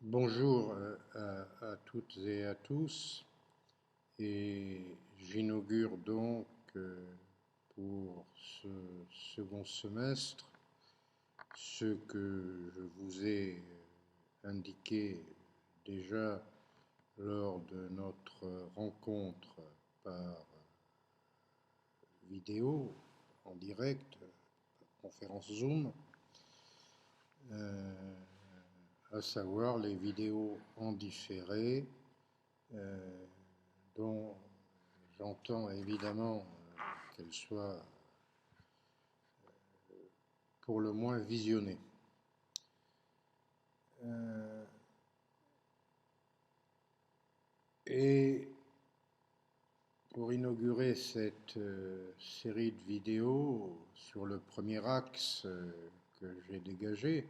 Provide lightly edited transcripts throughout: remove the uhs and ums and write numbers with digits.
Bonjour à toutes et à tous, et j'inaugure donc pour ce second semestre ce que je vous ai indiqué déjà lors de notre rencontre par vidéo, en direct, conférence Zoom, euh, à savoir les vidéos en différé, euh, dont j'entends évidemment qu'elles soient pour le moins visionnées. Euh, et pour inaugurer cette série de vidéos sur le premier axe que j'ai dégagé,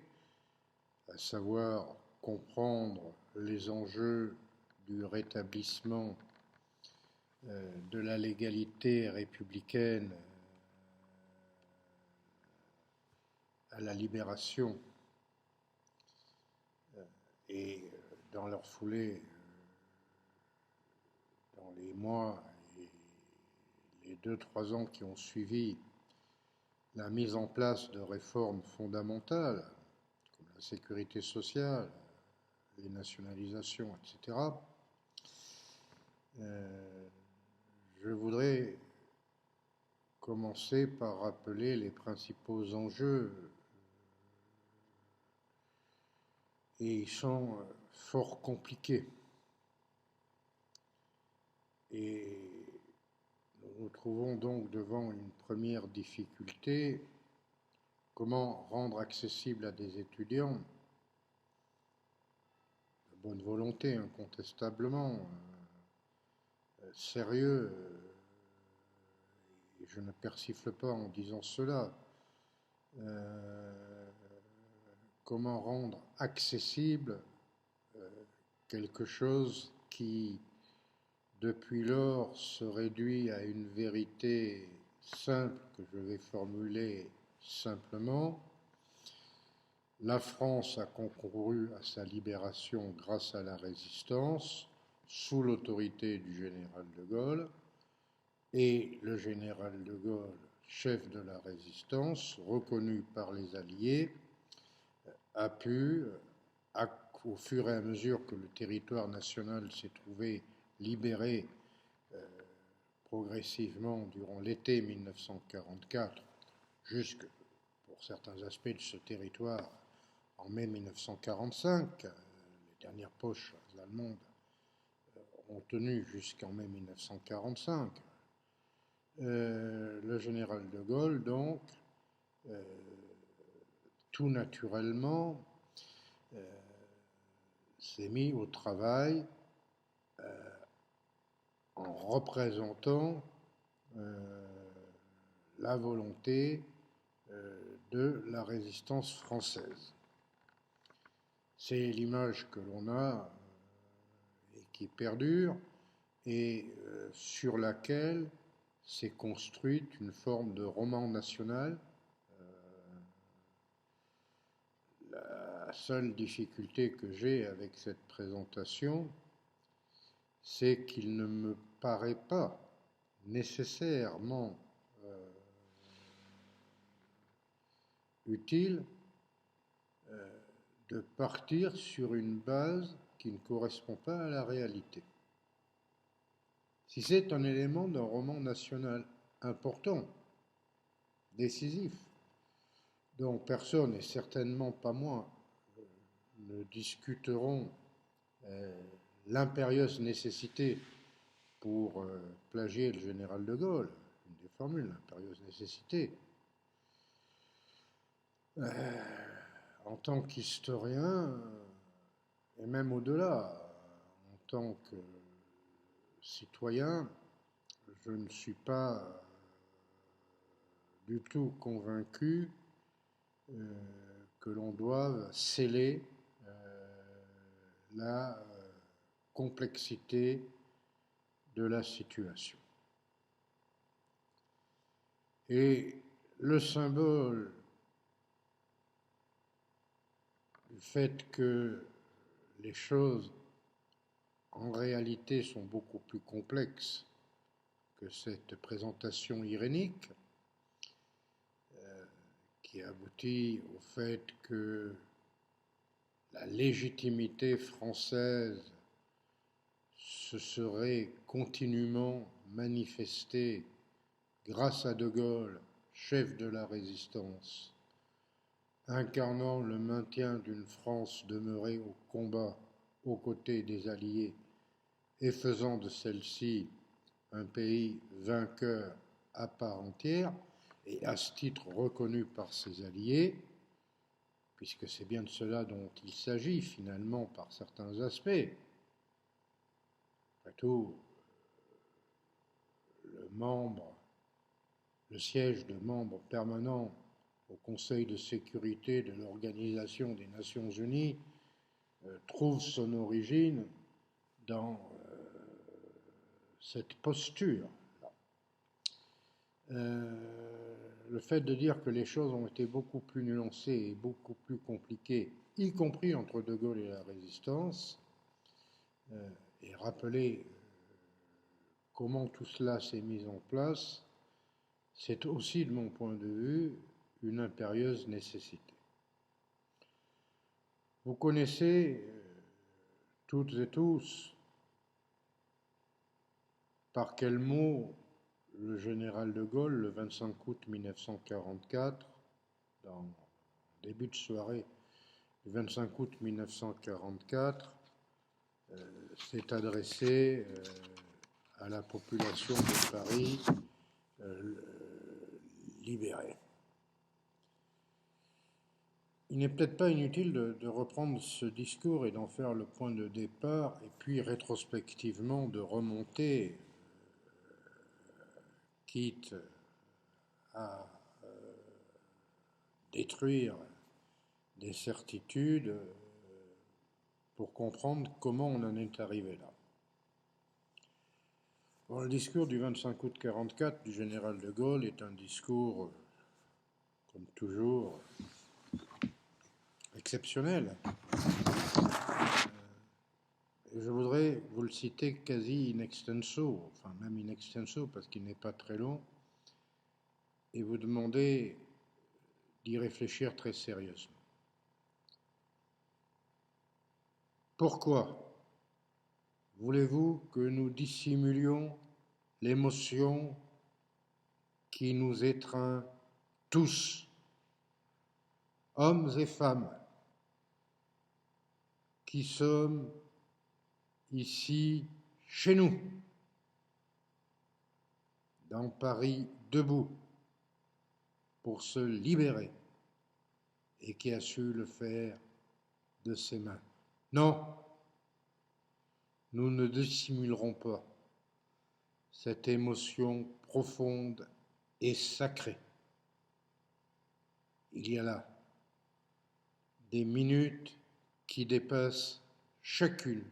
à savoir comprendre les enjeux du rétablissement de la légalité républicaine à la libération et dans leur foulée, dans les mois et les 2-3 ans qui ont suivi, la mise en place de réformes fondamentales comme la sécurité sociale, les nationalisations, etc. Je voudrais commencer par rappeler les principaux enjeux, et ils sont fort compliqués. Et nous nous trouvons donc devant une première difficulté: comment rendre accessible à des étudiants de bonne volonté, incontestablement, sérieux, et je ne persifle pas en disant cela, comment rendre accessible quelque chose qui, depuis lors, se réduit à une vérité simple que je vais formuler simplement. La France a concouru à sa libération grâce à la résistance, sous l'autorité du général de Gaulle, et le général de Gaulle, chef de la résistance, reconnu par les Alliés, a pu, au fur et à mesure que le territoire national s'est trouvé libéré progressivement durant l'été 1944, jusque, pour certains aspects de ce territoire, en mai 1945, les dernières poches allemandes ont tenu jusqu'en mai 1945, le général de Gaulle, donc, tout naturellement, s'est mis au travail en représentant la volonté de la résistance française. C'est l'image que l'on a et qui perdure, et sur laquelle s'est construite une forme de roman national. La seule difficulté que j'ai avec cette présentation, c'est qu'il ne me paraît pas nécessairement utile de partir sur une base qui ne correspond pas à la réalité. Si c'est un élément d'un roman national important, décisif, dont personne, et certainement pas moi, ne discuteront l'impérieuse nécessité, pour plagier le général de Gaulle, une des formules, l'impérieuse nécessité. En tant qu'historien, et même au-delà, en tant que citoyen, je ne suis pas du tout convaincu que l'on doive sceller la complexité de la situation. Et le symbole du fait que les choses en réalité sont beaucoup plus complexes que cette présentation irénique qui aboutit au fait que la légitimité française se serait continuellement manifestée grâce à De Gaulle, chef de la résistance, incarnant le maintien d'une France demeurée au combat aux côtés des Alliés et faisant de celle-ci un pays vainqueur à part entière et à ce titre reconnu par ses alliés, puisque c'est bien de cela dont il s'agit finalement par certains aspects. Après tout, le siège de membre permanent au Conseil de sécurité de l'Organisation des Nations Unies trouve son origine dans cette posture. Le fait de dire que les choses ont été beaucoup plus nuancées et beaucoup plus compliquées, y compris entre De Gaulle et la résistance, et rappeler comment tout cela s'est mis en place, c'est aussi, de mon point de vue, une impérieuse nécessité. Vous connaissez toutes et tous par quel mot le général de Gaulle, le 25 août 1944, dans le début de soirée du 25 août 1944, s'est adressé à la population de Paris libérée. Il n'est peut-être pas inutile de reprendre ce discours et d'en faire le point de départ, et puis rétrospectivement de remonter, quitte à détruire des certitudes pour comprendre comment on en est arrivé là. Bon, le discours du 25 août 1944 du général de Gaulle est un discours, comme toujours, exceptionnel. Et je voudrais vous le citer quasi in extenso, enfin même in extenso parce qu'il n'est pas très long, et vous demander d'y réfléchir très sérieusement. Pourquoi voulez-vous que nous dissimulions l'émotion qui nous étreint tous, hommes et femmes, qui sommes ici chez nous, dans Paris debout, pour se libérer, et qui a su le faire de ses mains? Non, nous ne dissimulerons pas cette émotion profonde et sacrée. Il y a là des minutes qui dépassent chacune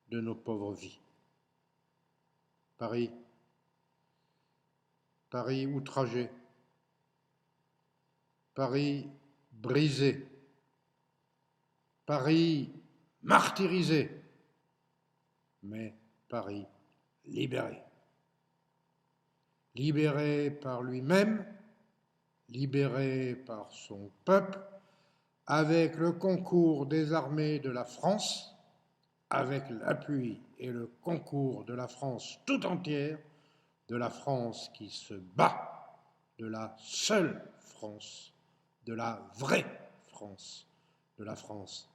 de nos pauvres vies. Paris outragé, Paris brisé, Paris martyrisé, mais Paris libéré. Libéré par lui-même, libéré par son peuple, avec le concours des armées de la France, avec l'appui et le concours de la France tout entière, de la France qui se bat, de la seule France, de la vraie France, de la France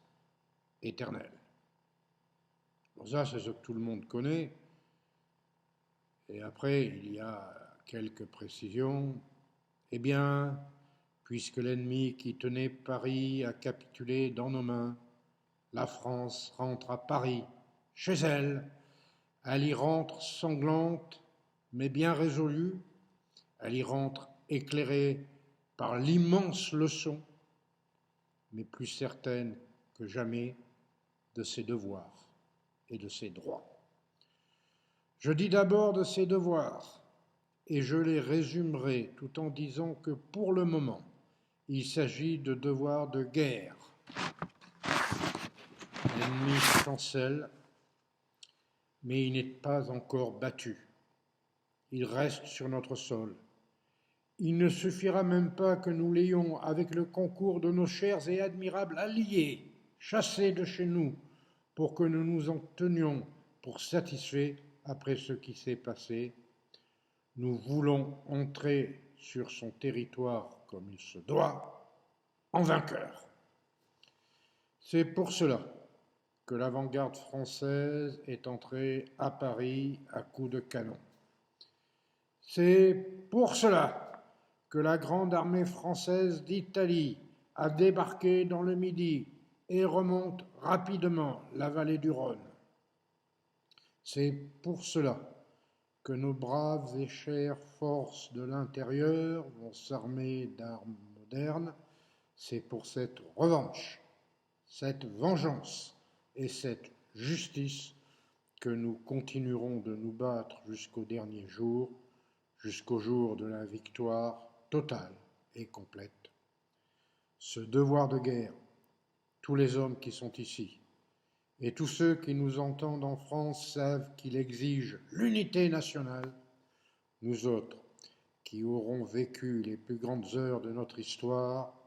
éternelle. Bon, ça, c'est ce que tout le monde connaît. Et après, il y a quelques précisions. Eh bien, puisque l'ennemi qui tenait Paris a capitulé dans nos mains, la France rentre à Paris, chez elle. Elle y rentre sanglante, mais bien résolue. Elle y rentre éclairée par l'immense leçon, mais plus certaine que jamais de ses devoirs et de ses droits. Je dis d'abord de ses devoirs, et je les résumerai tout en disant que pour le moment, il s'agit de devoirs de guerre. L'ennemi chancelle, mais il n'est pas encore battu. Il reste sur notre sol. Il ne suffira même pas que nous l'ayons, avec le concours de nos chers et admirables alliés, chassés de chez nous, pour que nous nous en tenions pour satisfaits après ce qui s'est passé. Nous voulons entrer sur son territoire comme il se doit, en vainqueur. C'est pour cela que l'avant-garde française est entrée à Paris à coups de canon. C'est pour cela que la grande armée française d'Italie a débarqué dans le Midi et remonte rapidement la vallée du Rhône. C'est pour cela que nos braves et chères forces de l'intérieur vont s'armer d'armes modernes. C'est pour cette revanche, cette vengeance et cette justice que nous continuerons de nous battre jusqu'au dernier jour, jusqu'au jour de la victoire totale et complète. Ce devoir de guerre, tous les hommes qui sont ici et tous ceux qui nous entendent en France savent qu'il exige l'unité nationale. Nous autres, qui aurons vécu les plus grandes heures de notre histoire,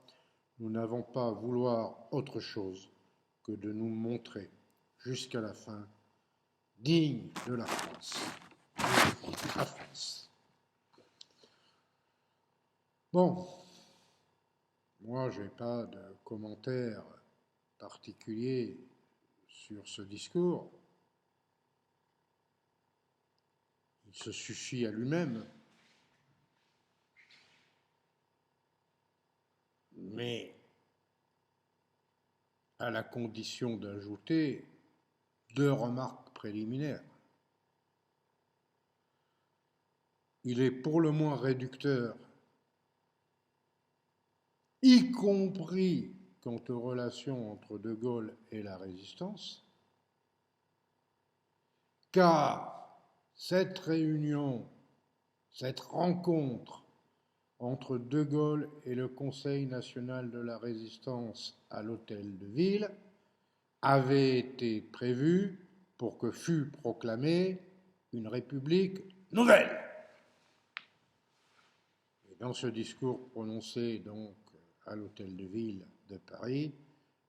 nous n'avons pas à vouloir autre chose que de nous montrer jusqu'à la fin dignes de la France. La France. Bon, moi je n'ai pas de commentaire particulier sur ce discours. Il se suffit à lui-même. Mais à la condition d'ajouter 2 remarques préliminaires. Il est pour le moins réducteur, y compris quant aux relations entre De Gaulle et la Résistance, car cette réunion, cette rencontre entre De Gaulle et le Conseil national de la Résistance à l'Hôtel de Ville avait été prévue pour que fût proclamée une république nouvelle. Et dans ce discours prononcé donc à l'Hôtel de Ville de Paris,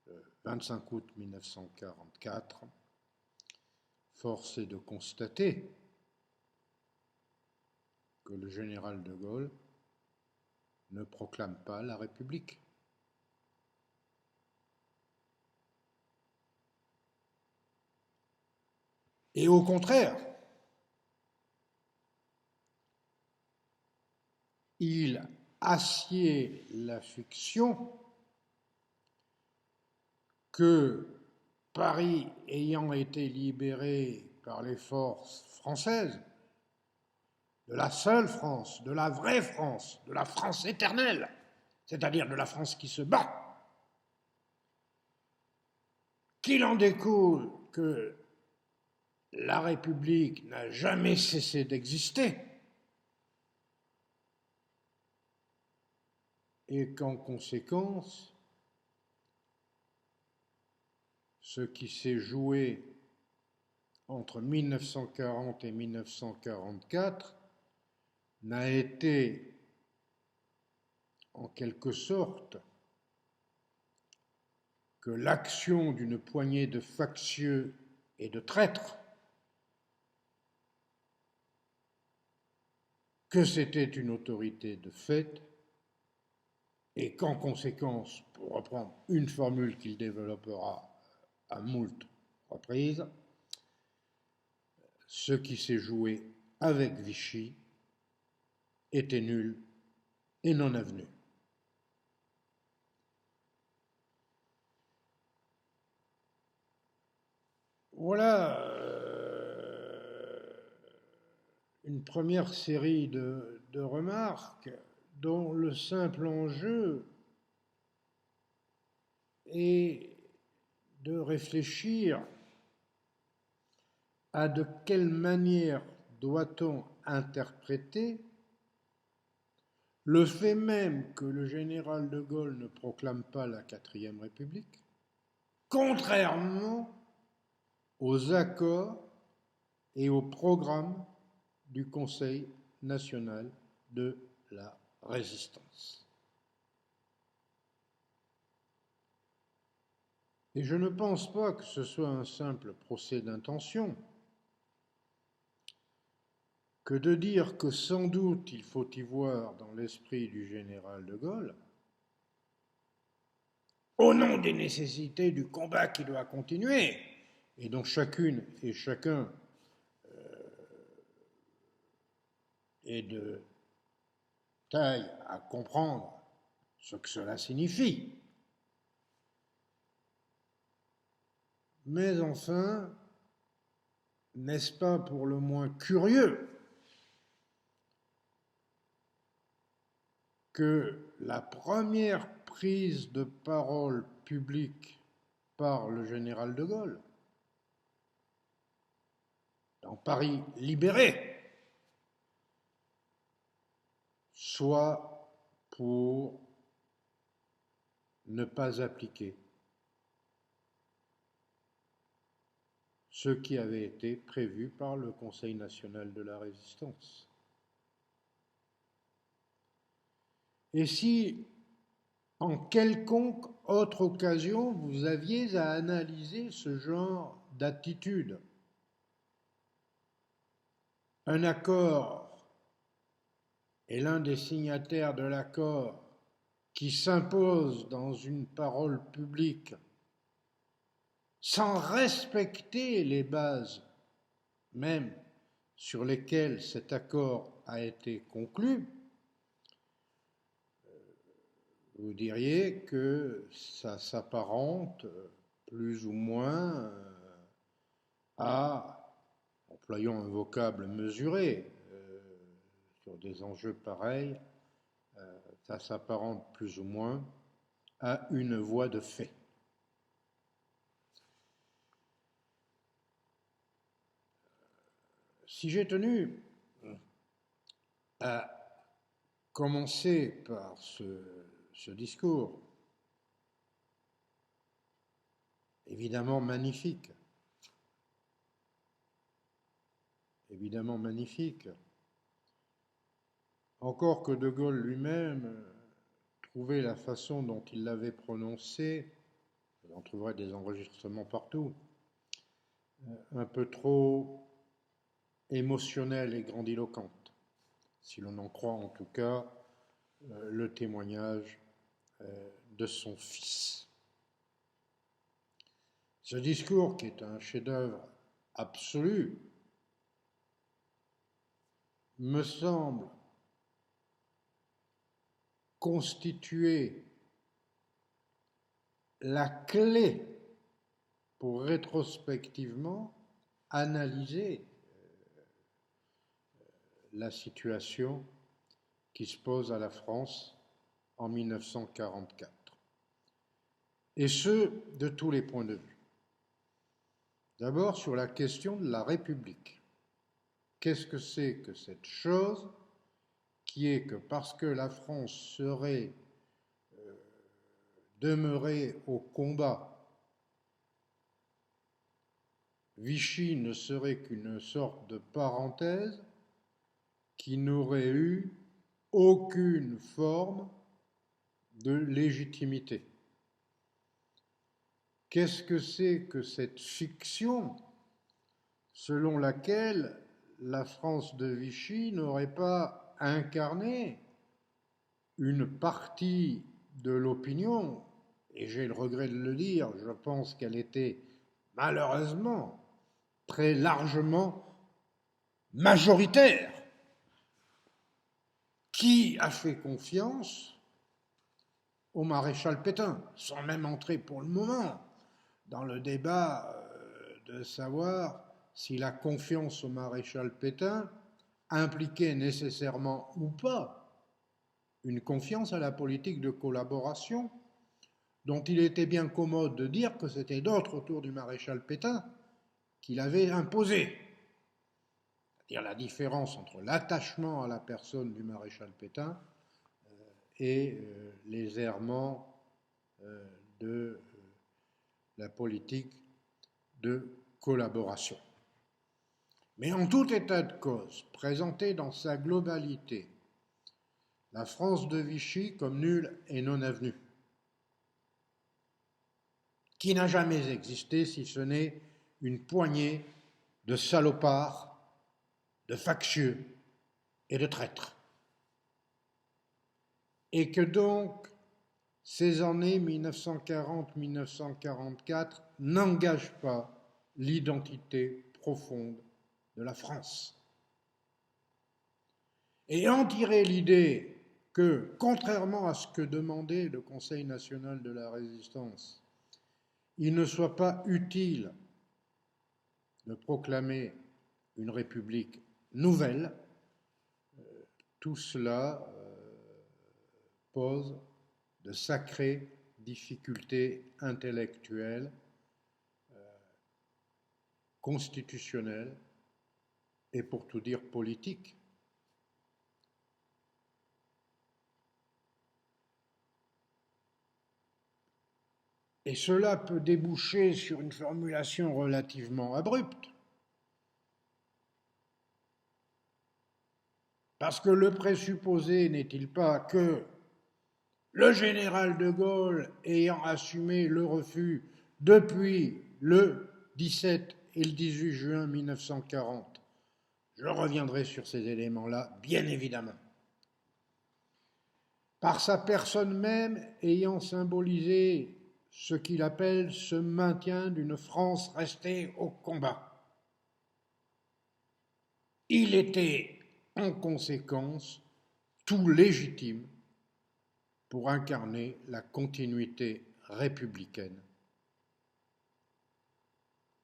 le 25 août 1944, force est de constater que le général de Gaulle ne proclame pas la République. Et au contraire, il assied la fiction que Paris ayant été libéré par les forces françaises, de la seule France, de la vraie France, de la France éternelle, c'est-à-dire de la France qui se bat, qu'il en découle que la République n'a jamais cessé d'exister et qu'en conséquence, ce qui s'est joué entre 1940 et 1944 n'a été en quelque sorte que l'action d'une poignée de factieux et de traîtres, que c'était une autorité de fait et qu'en conséquence, pour reprendre une formule qu'il développera à moult reprises, ce qui s'est joué avec Vichy était nul et non avenu. Voilà une première série de remarques dont le simple enjeu est de réfléchir à de quelle manière doit-on interpréter le fait même que le général de Gaulle ne proclame pas la 4e République, contrairement aux accords et au programme du Conseil national de la résistance. Et je ne pense pas que ce soit un simple procès d'intention que de dire que sans doute il faut y voir dans l'esprit du général de Gaulle, au nom des nécessités du combat qui doit continuer, et dont chacune et chacun est de taille à comprendre ce que cela signifie. Mais enfin, n'est-ce pas pour le moins curieux que la première prise de parole publique par le général de Gaulle, dans Paris libéré, soit pour ne pas appliquer ce qui avait été prévu par le Conseil national de la résistance. Et si, en quelconque autre occasion, vous aviez à analyser ce genre d'attitude, un accord et l'un des signataires de l'accord qui s'impose dans une parole publique sans respecter les bases même sur lesquelles cet accord a été conclu, vous diriez que ça s'apparente plus ou moins à, employons un vocable mesuré, sur des enjeux pareils, ça s'apparente plus ou moins à une voie de fait. Si j'ai tenu à commencer par ce discours, évidemment magnifique, encore que De Gaulle lui-même trouvait la façon dont il l'avait prononcé, on trouverait des enregistrements partout, un peu trop émotionnelle et grandiloquente, si l'on en croit en tout cas le témoignage de son fils. Ce discours, qui est un chef-d'œuvre absolu, me semble constituer la clé pour rétrospectivement analyser la situation qui se pose à la France en 1944. Et ce, de tous les points de vue. D'abord sur la question de la République. Qu'est-ce que c'est que cette chose qui est que parce que la France serait demeurée au combat, Vichy ne serait qu'une sorte de parenthèse qui n'aurait eu aucune forme de légitimité. Qu'est-ce que c'est que cette fiction selon laquelle la France de Vichy n'aurait pas incarné une partie de l'opinion, et j'ai le regret de le dire, je pense qu'elle était malheureusement très largement majoritaire, qui a fait confiance au maréchal Pétain, sans même entrer pour le moment dans le débat de savoir si la confiance au maréchal Pétain impliquait nécessairement ou pas une confiance à la politique de collaboration dont il était bien commode de dire que c'était d'autres autour du maréchal Pétain qui l'avaient imposée. C'est-à-dire la différence entre l'attachement à la personne du maréchal Pétain et les errements de la politique de collaboration. Mais en tout état de cause, présentée dans sa globalité, la France de Vichy comme nulle et non avenue, qui n'a jamais existé si ce n'est une poignée de salopards, de factieux et de traîtres. Et que donc ces années 1940-1944 n'engagent pas l'identité profonde de la France. Et en tirer l'idée que, contrairement à ce que demandait le Conseil national de la résistance, il ne soit pas utile de proclamer une république nouvelle, tout cela pose de sacrées difficultés intellectuelles, constitutionnelles et pour tout dire politiques. Et cela peut déboucher sur une formulation relativement abrupte. Parce que le présupposé n'est-il pas que le général de Gaulle, ayant assumé le refus depuis le 17 et le 18 juin 1940, je reviendrai sur ces éléments-là, bien évidemment, par sa personne même ayant symbolisé ce qu'il appelle ce maintien d'une France restée au combat. Il était en conséquence tout légitime pour incarner la continuité républicaine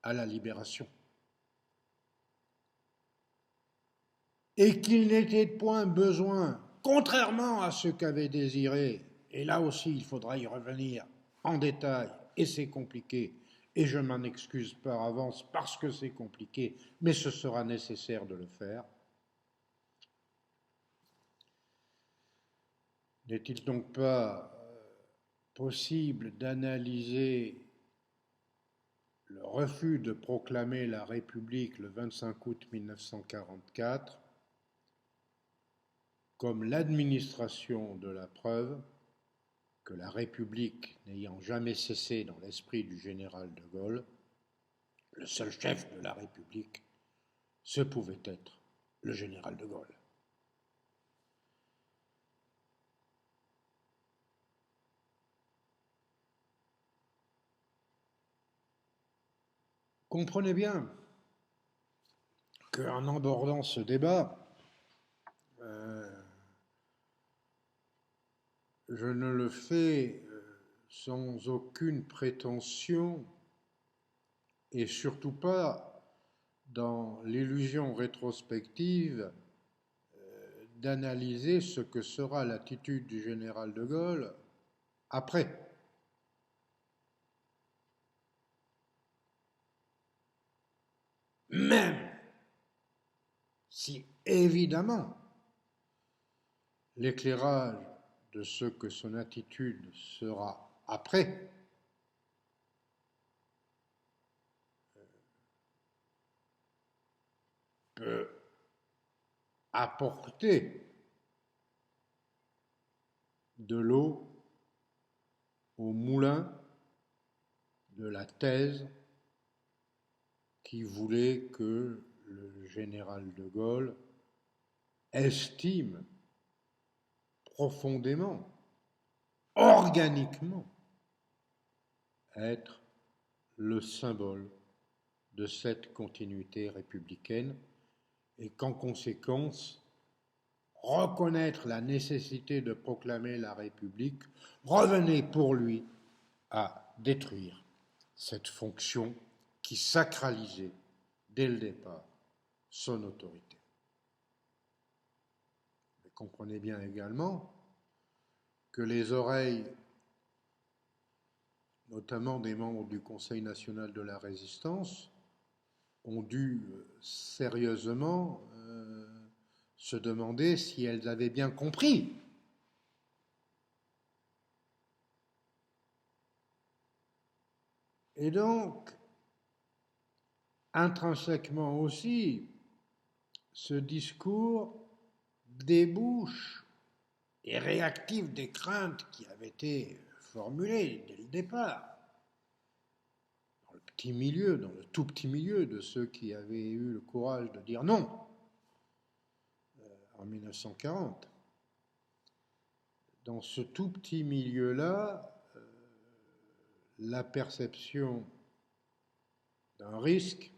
à la libération. Et qu'il n'était point besoin, contrairement à ce qu'avait désiré, et là aussi il faudra y revenir en détail, et c'est compliqué, et je m'en excuse par avance parce que c'est compliqué, mais ce sera nécessaire de le faire. N'est-il donc pas possible d'analyser le refus de proclamer la République le 25 août 1944 comme l'administration de la preuve que la République n'ayant jamais cessé dans l'esprit du général de Gaulle, le seul chef de la République, ce pouvait être le général de Gaulle. Comprenez bien qu'en abordant ce débat, je ne le fais sans aucune prétention et surtout pas dans l'illusion rétrospective d'analyser ce que sera l'attitude du général de Gaulle après. Même si, évidemment, l'éclairage de ce que son attitude sera après peut apporter de l'eau au moulin de la thèse qui voulait que le général de Gaulle estime profondément, organiquement, être le symbole de cette continuité républicaine et qu'en conséquence, reconnaître la nécessité de proclamer la République revenait pour lui à détruire cette fonction qui sacralisait dès le départ son autorité. Mais comprenez bien également que les oreilles, notamment des membres du Conseil national de la résistance, ont dû sérieusement se demander si elles avaient bien compris et donc intrinsèquement aussi, ce discours débouche et réactive des craintes qui avaient été formulées dès le départ, dans le petit milieu, dans le tout petit milieu de ceux qui avaient eu le courage de dire non en 1940. Dans ce tout petit milieu-là, la perception d'un risque,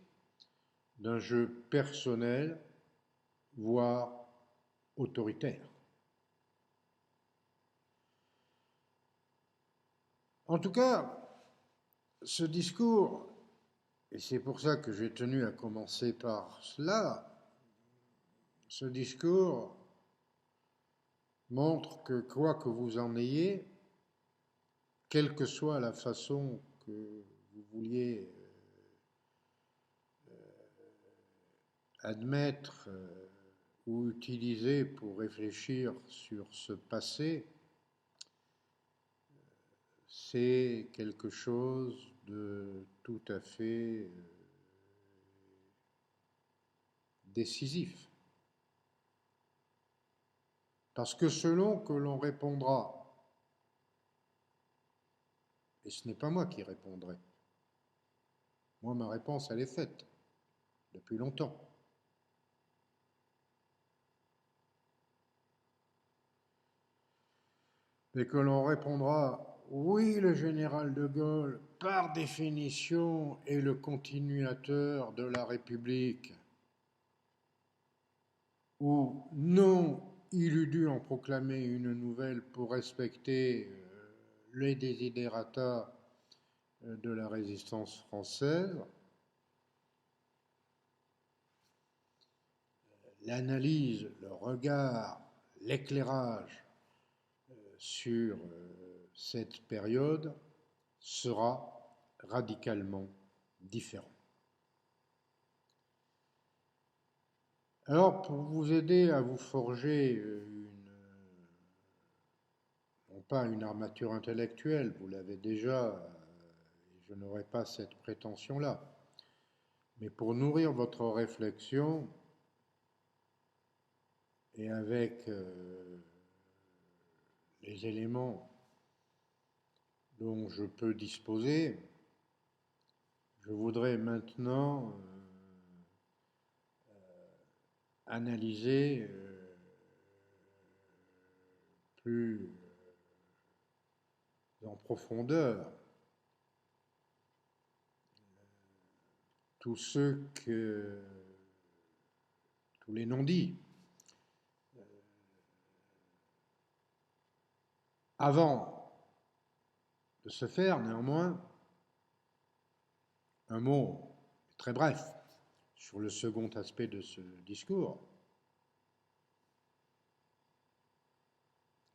d'un jeu personnel, voire autoritaire. En tout cas, ce discours, et c'est pour ça que j'ai tenu à commencer par cela, ce discours montre que quoi que vous en ayez, quelle que soit la façon que vous vouliez admettre ou utiliser pour réfléchir sur ce passé, c'est quelque chose de tout à fait décisif. Parce que selon que l'on répondra, et ce n'est pas moi qui répondrai, moi ma réponse elle est faite depuis longtemps. Et que l'on répondra oui, le général de Gaulle, par définition, est le continuateur de la République, ou non, il eût dû en proclamer une nouvelle pour respecter les desiderata de la résistance française. L'analyse, le regard, l'éclairage sur cette période sera radicalement différent. Alors, pour vous aider à vous forger non pas une armature intellectuelle, vous l'avez déjà, et je n'aurai pas cette prétention-là, mais pour nourrir votre réflexion, et avec les éléments dont je peux disposer, je voudrais maintenant analyser plus en profondeur tous les non-dits. Avant de se faire, néanmoins, un mot très bref sur le second aspect de ce discours.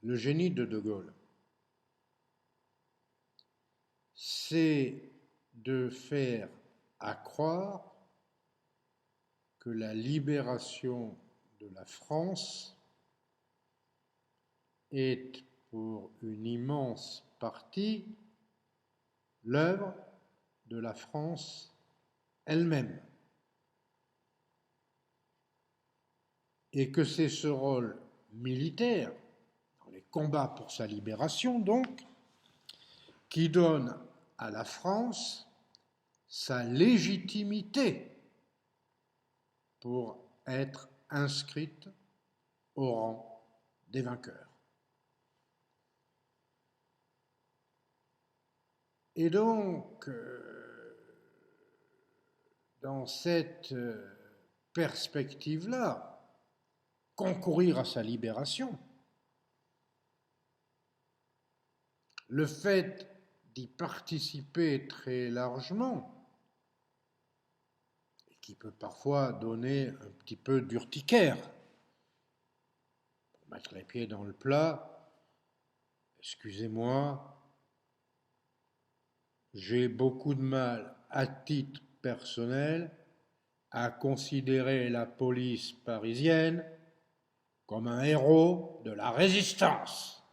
Le génie de De Gaulle, c'est de faire accroire que la libération de la France est pour une immense partie l'œuvre de la France elle-même. Et que c'est ce rôle militaire, dans les combats pour sa libération donc, qui donne à la France sa légitimité pour être inscrite au rang des vainqueurs. Et donc, dans cette perspective-là, concourir à sa libération, le fait d'y participer très largement, et qui peut parfois donner un petit peu d'urticaire, pour mettre les pieds dans le plat, excusez-moi, j'ai beaucoup de mal, à titre personnel, à considérer la police parisienne comme un héros de la résistance.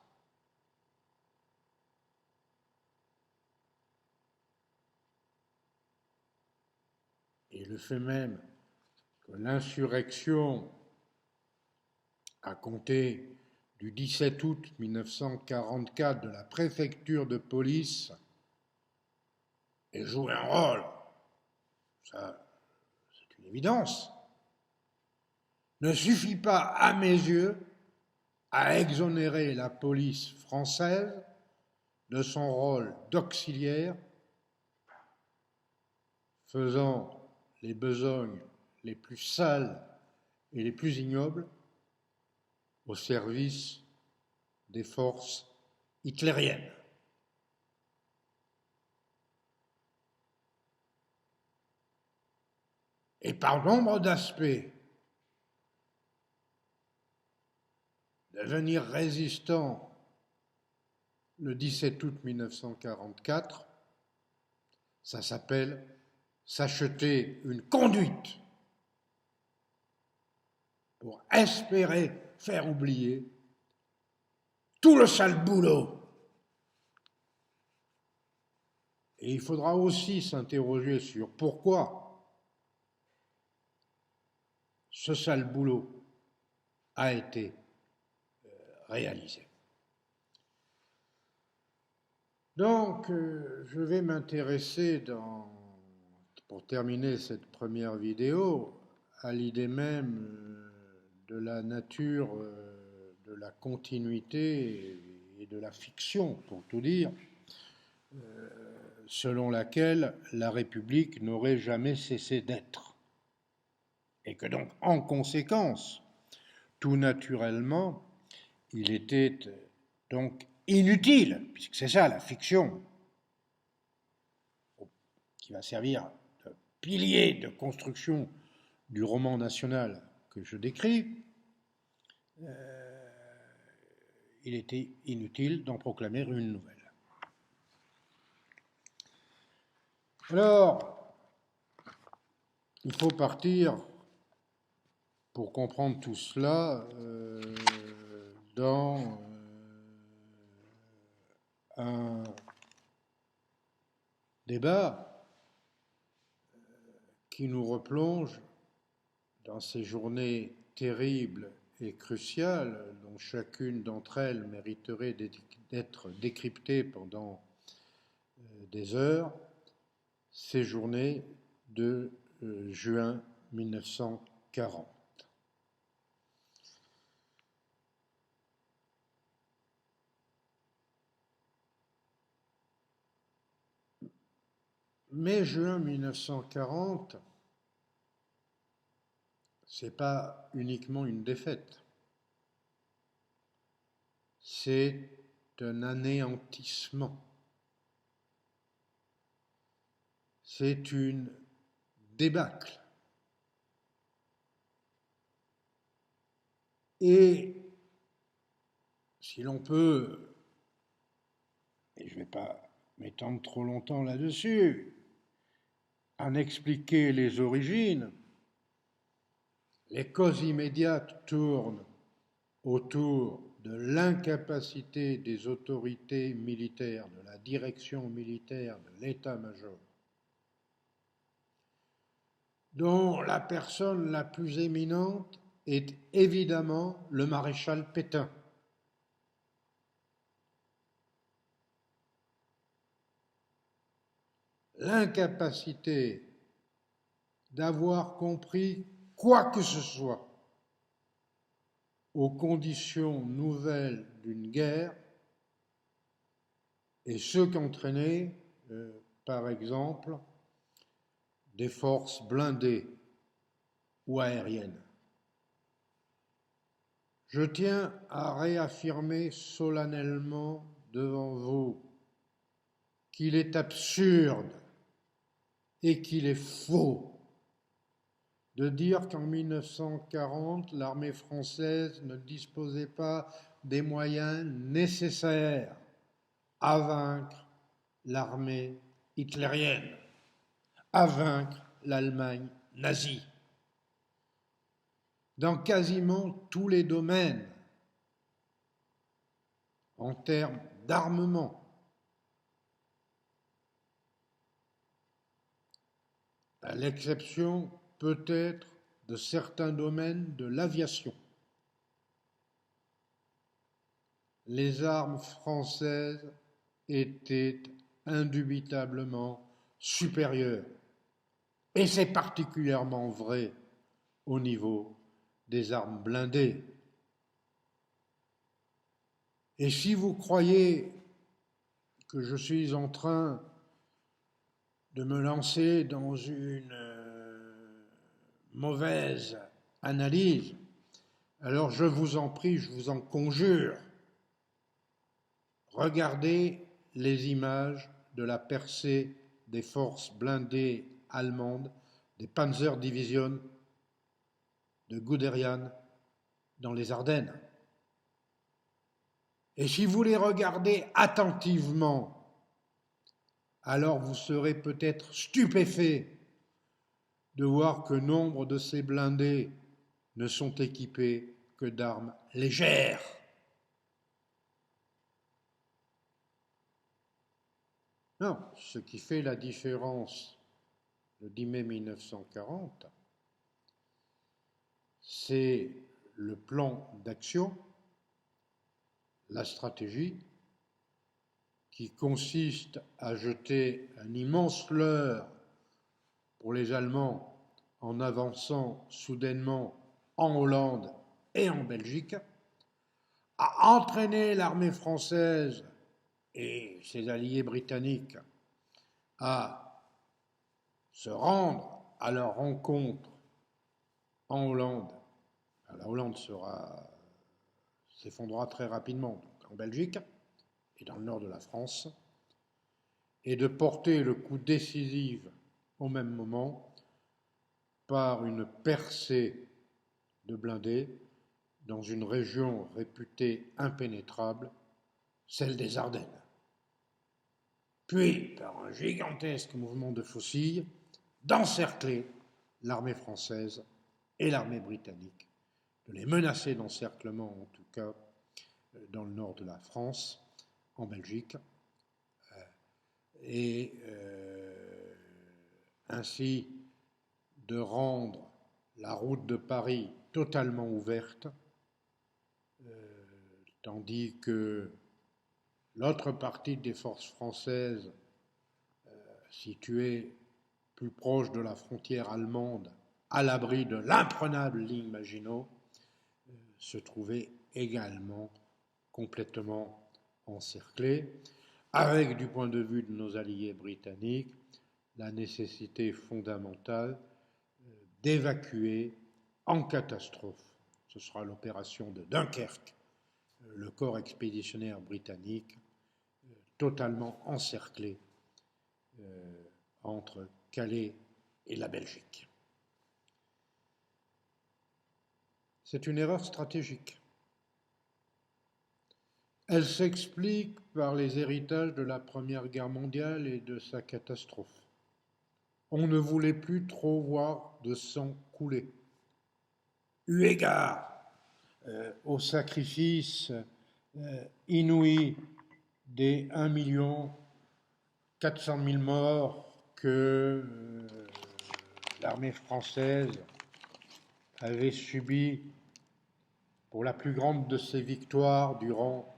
Et le fait même que l'insurrection, à compter du 17 août 1944 de la préfecture de police, ait joué un rôle, ça c'est une évidence, ne suffit pas à mes yeux à exonérer la police française de son rôle d'auxiliaire faisant les besognes les plus sales et les plus ignobles au service des forces hitlériennes. Et par nombre d'aspects, devenir résistant le 17 août 1944, ça s'appelle s'acheter une conduite pour espérer faire oublier tout le sale boulot. Et il faudra aussi s'interroger sur pourquoi ce sale boulot a été réalisé. Donc, je vais m'intéresser, pour terminer cette première vidéo, à l'idée même de la nature de la continuité et de la fiction, pour tout dire, selon laquelle la République n'aurait jamais cessé d'être. Et que donc, en conséquence, tout naturellement, il était donc inutile, puisque c'est ça la fiction, qui va servir de pilier de construction du roman national que je décris, il était inutile d'en proclamer une nouvelle. Alors, il faut partir, pour comprendre tout cela, dans un débat qui nous replonge dans ces journées terribles et cruciales, dont chacune d'entre elles mériterait d'être décryptée pendant des heures, ces journées de juin 1940. Mais juin 1940, ce n'est pas uniquement une défaite, c'est un anéantissement, c'est une débâcle. Et si l'on peut, et je ne vais pas m'étendre trop longtemps là-dessus, en expliquer les origines, les causes immédiates tournent autour de l'incapacité des autorités militaires, de la direction militaire, de l'état-major, dont la personne la plus éminente est évidemment le maréchal Pétain. L'incapacité d'avoir compris quoi que ce soit aux conditions nouvelles d'une guerre et ce qu'entraînait, par exemple, des forces blindées ou aériennes. Je tiens à réaffirmer solennellement devant vous qu'il est absurde et qu'il est faux de dire qu'en 1940, l'armée française ne disposait pas des moyens nécessaires à vaincre l'armée hitlérienne, à vaincre l'Allemagne nazie. Dans quasiment tous les domaines, en termes d'armement, à l'exception peut-être de certains domaines de l'aviation. Les armes françaises étaient indubitablement supérieures. Et c'est particulièrement vrai au niveau des armes blindées. Et si vous croyez que je suis en train de me lancer dans une mauvaise analyse, alors je vous en prie, je vous en conjure, regardez les images de la percée des forces blindées allemandes, des Panzerdivision de Guderian dans les Ardennes. Et si vous les regardez attentivement, alors vous serez peut-être stupéfait de voir que nombre de ces blindés ne sont équipés que d'armes légères. Non, ce qui fait la différence le 10 mai 1940, c'est le plan d'action, la stratégie, qui consiste à jeter un immense leurre pour les Allemands en avançant soudainement en Hollande et en Belgique, à entraîner l'armée française et ses alliés britanniques à se rendre à leur rencontre en Hollande. La Hollande s'effondrera très rapidement, donc en Belgique et dans le nord de la France, et de porter le coup décisif au même moment par une percée de blindés dans une région réputée impénétrable, celle des Ardennes. Puis, par un gigantesque mouvement de faucilles, d'encercler l'armée française et l'armée britannique, de les menacer d'encerclement, en tout cas dans le nord de la France, en Belgique, et ainsi de rendre la route de Paris totalement ouverte, tandis que l'autre partie des forces françaises, située plus proche de la frontière allemande, à l'abri de l'imprenable ligne Maginot, se trouvait également complètement encerclée, avec, du point de vue de nos alliés britanniques, la nécessité fondamentale d'évacuer en catastrophe, ce sera l'opération de Dunkerque, le corps expéditionnaire britannique totalement encerclé entre Calais et la Belgique. C'est une erreur stratégique. Elle s'explique par les héritages de la Première Guerre mondiale et de sa catastrophe. On ne voulait plus trop voir de sang couler. Eu égard au sacrifice inouï des 1 400 000 morts que l'armée française avait subis pour la plus grande de ses victoires durant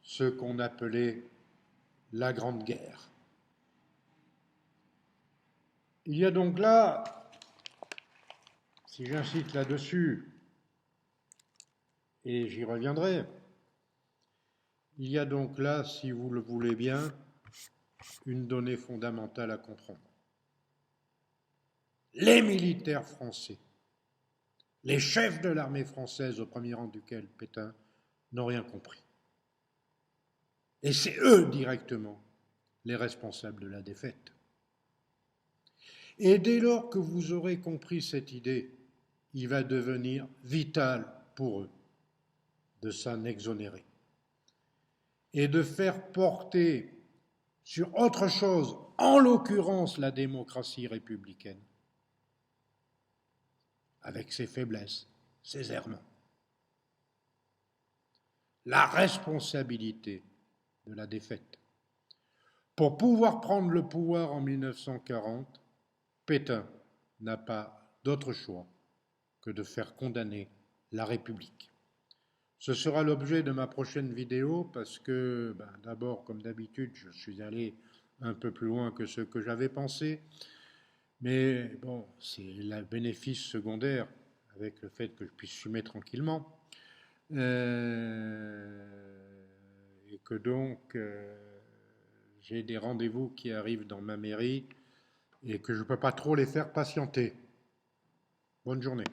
ce qu'on appelait la Grande Guerre. Il y a donc là, si j'insiste là-dessus, et j'y reviendrai, il y a donc là, si vous le voulez bien, une donnée fondamentale à comprendre. Les militaires français, les chefs de l'armée française, au premier rang duquel Pétain, n'ont rien compris. Et c'est eux directement les responsables de la défaite. Et dès lors que vous aurez compris cette idée, il va devenir vital pour eux de s'en exonérer et de faire porter sur autre chose, en l'occurrence la démocratie républicaine, avec ses faiblesses, ses errements, la responsabilité de la défaite. Pour pouvoir prendre le pouvoir en 1940, Pétain n'a pas d'autre choix que de faire condamner la République. Ce sera l'objet de ma prochaine vidéo parce que, d'abord, comme d'habitude, je suis allé un peu plus loin que ce que j'avais pensé. Mais bon, c'est le bénéfice secondaire avec le fait que je puisse fumer tranquillement. Et que donc j'ai des rendez-vous qui arrivent dans ma mairie et que je ne peux pas trop les faire patienter. Bonne journée.